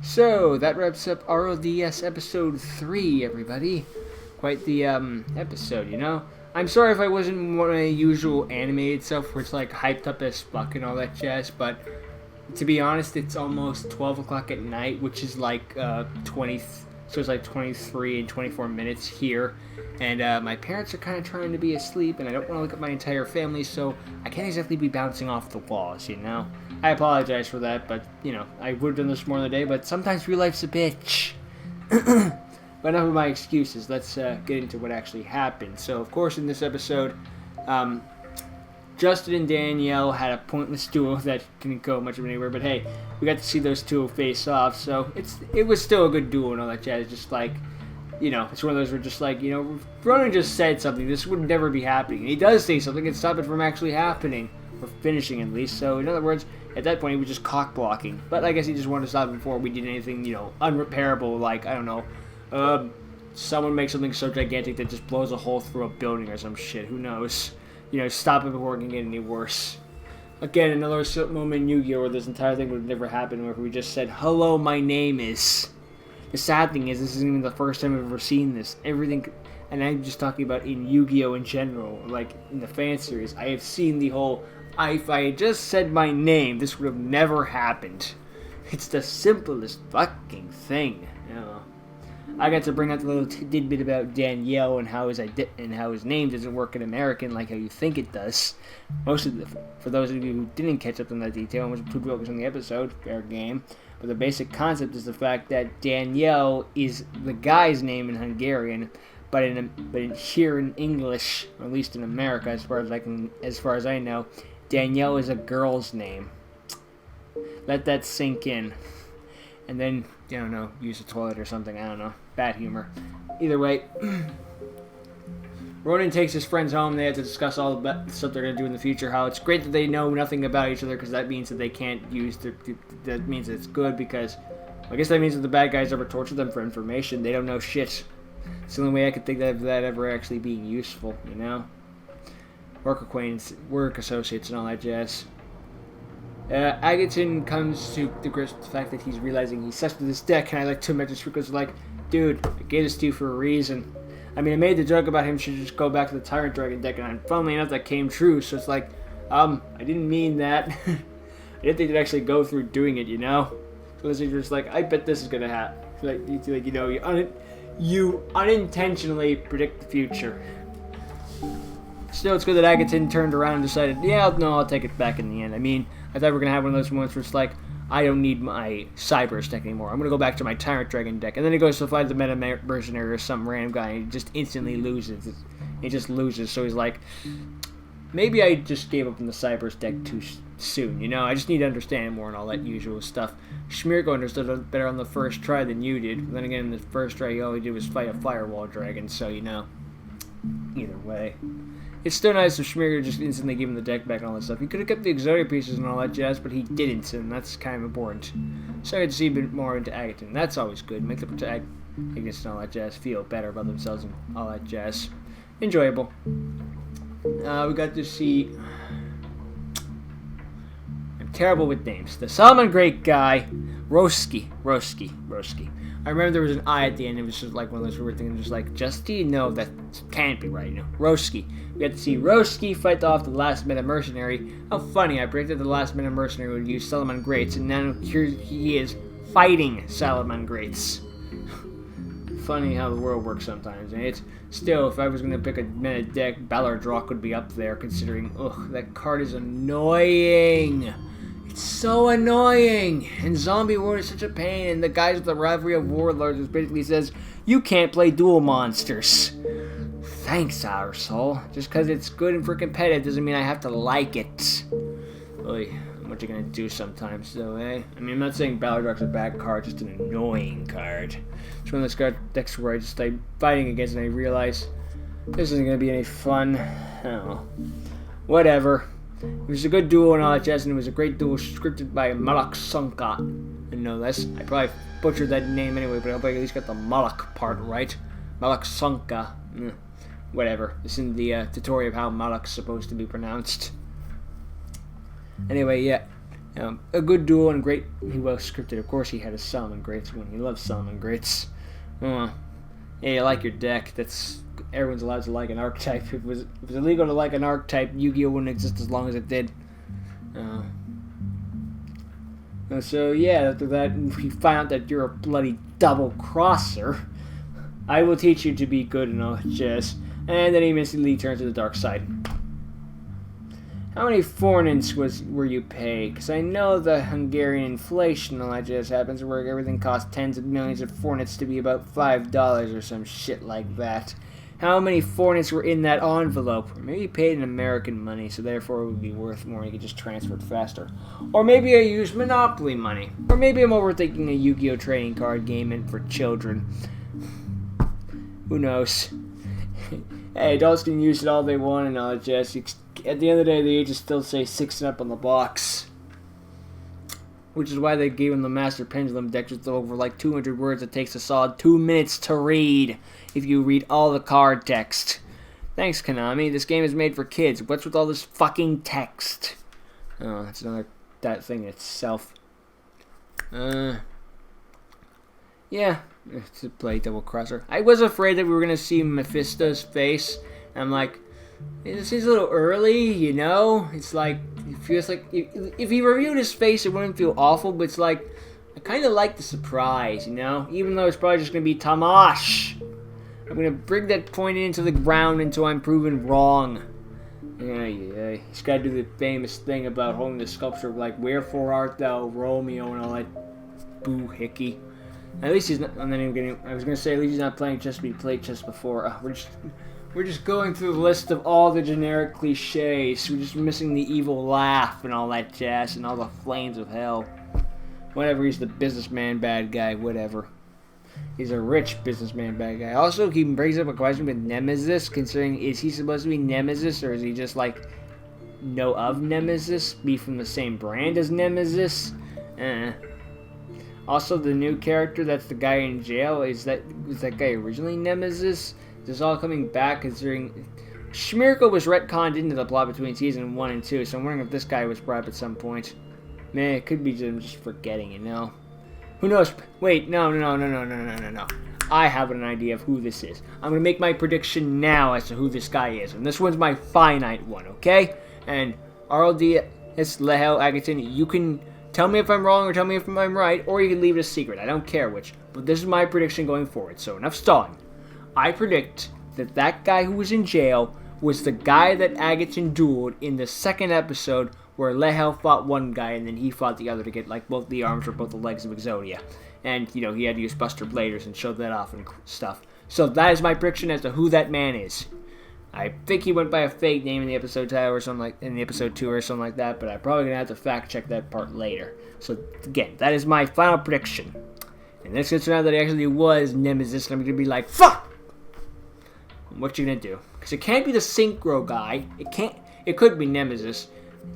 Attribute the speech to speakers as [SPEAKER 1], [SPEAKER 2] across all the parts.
[SPEAKER 1] So, that wraps up RLDS episode 3, everybody. Quite the, episode, you know? I'm sorry if I wasn't one of my usual animated stuff where it's, like, hyped up as fuck and all that jazz, but to be honest, it's almost 12 o'clock at night, which is, like, 20... So it's like 23 and 24 minutes here, and my parents are kind of trying to be asleep, and I don't want to look at my entire family, so I can't exactly be bouncing off the walls, you know? I apologize for that, but, you know, I would have done this more in the day, but sometimes real life's a bitch. But enough of my excuses, let's get into what actually happened. So, of course, in this episode, Justin and Danielle had a pointless duel that didn't go much of anywhere, but hey, we got to see those two face off, so it was still a good duel and all that jazz. Just like, you know, it's one of those where just like, you know, Ronan just said something, this would never be happening, and he does say something and stop it from actually happening, or finishing at least. So in other words, at that point he was just cock blocking, but I guess he just wanted to stop it before we did anything, you know, unrepairable, like, I don't know, someone makes something so gigantic that just blows a hole through a building or some shit, who knows. You know, stop it before it can get any worse. Again, another moment in Yu-Gi-Oh! Where this entire thing would have never happened, where we just said, hello, my name is. The sad thing is, this isn't even the first time I've ever seen this. Everything, and I'm just talking about in Yu-Gi-Oh! In general, like in the fan series, I have seen the whole, if I had just said my name, this would have never happened. It's the simplest fucking thing, you know. I got to bring out the little tidbit about Danielle and how his name doesn't work in American like how you think it does. For those of you who didn't catch up on that detail and was too focused on the episode, fair game. But the basic concept is the fact that Danielle is the guy's name in Hungarian, but here in English, or at least in America, as far as I know, Danielle is a girl's name. Let that sink in. And then, I don't know, use the toilet or something, I don't know. Bad humor. Either way, Ronan takes his friends home. They have to discuss all the stuff they're going to do in the future, how it's great that they know nothing about each other, because that means that they can't use that means that it's good, because I guess that means that the bad guys ever torture them for information. They don't know shit. It's the only way I could think of that ever actually being useful, you know? Work acquaintance, work associates and all that jazz. Agaton comes to the grips with the fact that he's realizing he sucks with this deck, and I like to imagine Schmirko's like, dude, I gave this to you for a reason. I mean, I made the joke about him should just go back to the Tyrant Dragon deck, and funnily enough, that came true, so it's like, I didn't mean that. I didn't think they'd actually go through doing it, you know? So this is just like, I bet this is gonna happen. Like, you know, you unintentionally predict the future. Still, it's good that Agaton turned around and decided, yeah, no, I'll take it back in the end. I mean, I thought we were going to have one of those moments where it's like, I don't need my Cyberse deck anymore. I'm going to go back to my Tyrant Dragon deck. And then he goes to fight the Mercenary or some random guy, and he just instantly loses. He just loses, so he's like, maybe I just gave up on the Cyberse deck too soon, you know? I just need to understand it more and all that usual stuff. Schmirko understood it better on the first try than you did. But then again, the first try, all he did was fight a Firewall Dragon, so, you know, either way. It's still nice if Schmirko just instantly gave him the deck back and all that stuff. He could have kept the Exodia pieces and all that jazz, but he didn't, and that's kind of important. So I had to see a bit more into Agaton. That's always good. Make the protagonists and all that jazz feel better about themselves and all that jazz. Enjoyable. We got to see... I'm terrible with names. The Solomon Great guy, Roski. I remember there was an I at the end. It was just like one of those weird things, just like, Justy? No, that can't be right. No, Roski. We got to see Roski fight off the last minute mercenary. How funny, I predicted the last minute mercenary would use Solomon Greats, and now here he is fighting Solomon Greats. Funny how the world works sometimes. And it's still, if I was going to pick a meta deck, Ballard Drawk would be up there, considering, that card is annoying. It's so annoying, and Zombie War is such a pain, and the guys with the Rivalry of Warlords basically says, you can't play dual monsters. Thanks, arsehole. Just because it's good and for competitive doesn't mean I have to like it. Really, what you gonna do sometimes, though, eh? I mean, I'm not saying Balladrock's a bad card, just an annoying card. It's one of those decks where I just start fighting against and I realize this isn't gonna be any fun. I don't know. Whatever. It was a good duel and all that jazz, and it was a great duel scripted by Malak Sunka. I know this. I probably butchered that name anyway, but I hope I at least got the Malak part right. Malak Sunka. Whatever. This is the tutorial of how Malak's supposed to be pronounced. Anyway, yeah. A good duel and great. He well scripted. Of course, he had a Solomon Greats one. He loves Solomon Greats. Yeah, you like your deck. That's everyone's allowed to like an archetype. If it was illegal to like an archetype, Yu-Gi-Oh wouldn't exist as long as it did. So yeah, after that, we find out that you're a bloody double crosser. I will teach you to be good and all that jazz. And then he instantly turns to the dark side. How many fornits were you paid? Because I know the Hungarian inflation and all that jazz happens where everything costs tens of millions of fornits to be about $5 or some shit like that. How many fornits were in that envelope? Or maybe you paid in American money, so therefore it would be worth more and you could just transfer it faster. Or maybe I used Monopoly money. Or maybe I'm overthinking a Yu-Gi-Oh trading card game meant for children. Who knows? Hey, adults can use it all they want and all that jazz. At the end of the day, the ages still say 6 and up on the box. Which is why they gave him the Master Pendulum deck with over like 200 words. It takes a solid 2 minutes to read if you read all the card text. Thanks, Konami. This game is made for kids. What's with all this fucking text? Oh, that's another that thing itself. Yeah, it's a play double crosser. I was afraid that we were gonna see Mephisto's face. I'm like, this is a little early, you know? It's like, it feels like, if he reviewed his face, it wouldn't feel awful, but it's like, I kind of like the surprise, you know? Even though it's probably just going to be Tamash. I'm going to bring that point into the ground until I'm proven wrong. Yeah. He's got to do the famous thing about holding the sculpture of, like, wherefore art thou, Romeo, and all that boo-hickey. At least he's not, I was going to say, at least he's not playing chess, but he played chess before. We're just going through the list of all the generic cliches. We're just missing the evil laugh and all that jazz and all the flames of hell. Whatever, he's the businessman bad guy, whatever. He's a rich businessman bad guy. Also, he brings up a question with Nemesis, considering is he supposed to be Nemesis or is he just like know of Nemesis? Be from the same brand as Nemesis? Also, the new character that's the guy in jail, was that guy originally Nemesis? This is all coming back considering Schmirko was retconned into the plot between season 1 and 2, so I'm wondering if this guy was brought up at some point. Man, it could be just forgetting, you know? Who knows? Wait, no. I have an idea of who this is. I'm going to make my prediction now as to who this guy is, and this one's my finite one, okay? And RLDS, Lehel, Agaton, you can tell me if I'm wrong or tell me if I'm right, or you can leave it a secret. I don't care which, but this is my prediction going forward, so enough stalling. I predict that guy who was in jail was the guy that Agaton dueled in the second episode where Lehel fought one guy and then he fought the other to get like both the arms or both the legs of Exodia. And, you know, he had to use Buster Bladers and showed that off and stuff. So that is my prediction as to who that man is. I think he went by a fake name in the episode title or something like in the episode 2 or something like that, but I'm probably gonna have to fact check that part later. So again, that is my final prediction. And this gets around that it actually was Nemesis, and I'm gonna be like, fuck! What you gonna do? Because it can't be the Synchro guy. It could be Nemesis.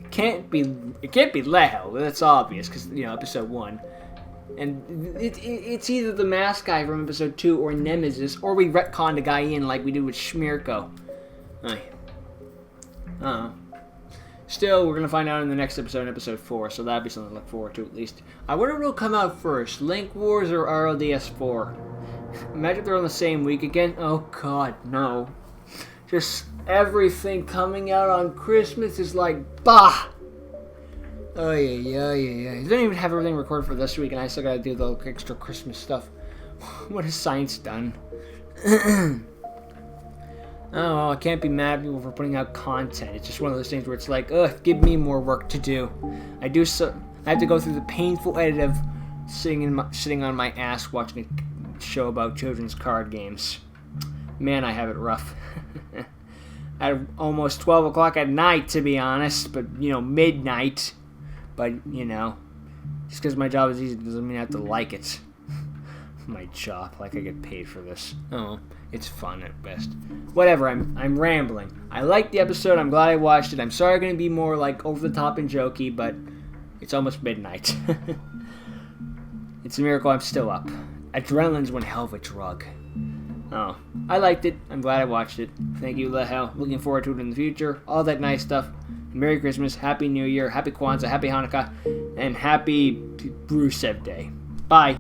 [SPEAKER 1] It can't be Lehel. That's obvious because you know episode 1. And it's either the mask guy from episode 2 or Nemesis, or we retconned a guy in like we did with Schmirko. Still, we're gonna find out in the next episode, in episode 4. So that'd be something to look forward to at least. I wonder what will come out first, Link Wars or RLDS 4. Imagine if they're on the same week again. Oh god, no. Just everything coming out on Christmas is like, bah! Oh yeah. They don't even have everything recorded for this week and I still gotta do the extra Christmas stuff. What has science done? Oh, I can't be mad at people for putting out content. It's just one of those things where it's like, ugh, give me more work to do. I have to go through the painful edit of sitting on my ass watching a show about children's card games. Man, I have it rough. At almost 12 o'clock at night, to be honest, but, you know, midnight. But, you know, just because my job is easy doesn't mean I have to like it. My job, like I get paid for this. Oh, it's fun at best. Whatever, I'm rambling. I liked the episode, I'm glad I watched it. I'm sorry I'm going to be more, like, over the top and jokey, but it's almost midnight. It's a miracle I'm still up. Adrenaline's one hell of a drug. Oh, I liked it. I'm glad I watched it. Thank you, Lehel. Looking forward to it in the future. All that nice stuff. Merry Christmas, Happy New Year, Happy Kwanzaa, Happy Hanukkah, and Happy Rusev Day. Bye.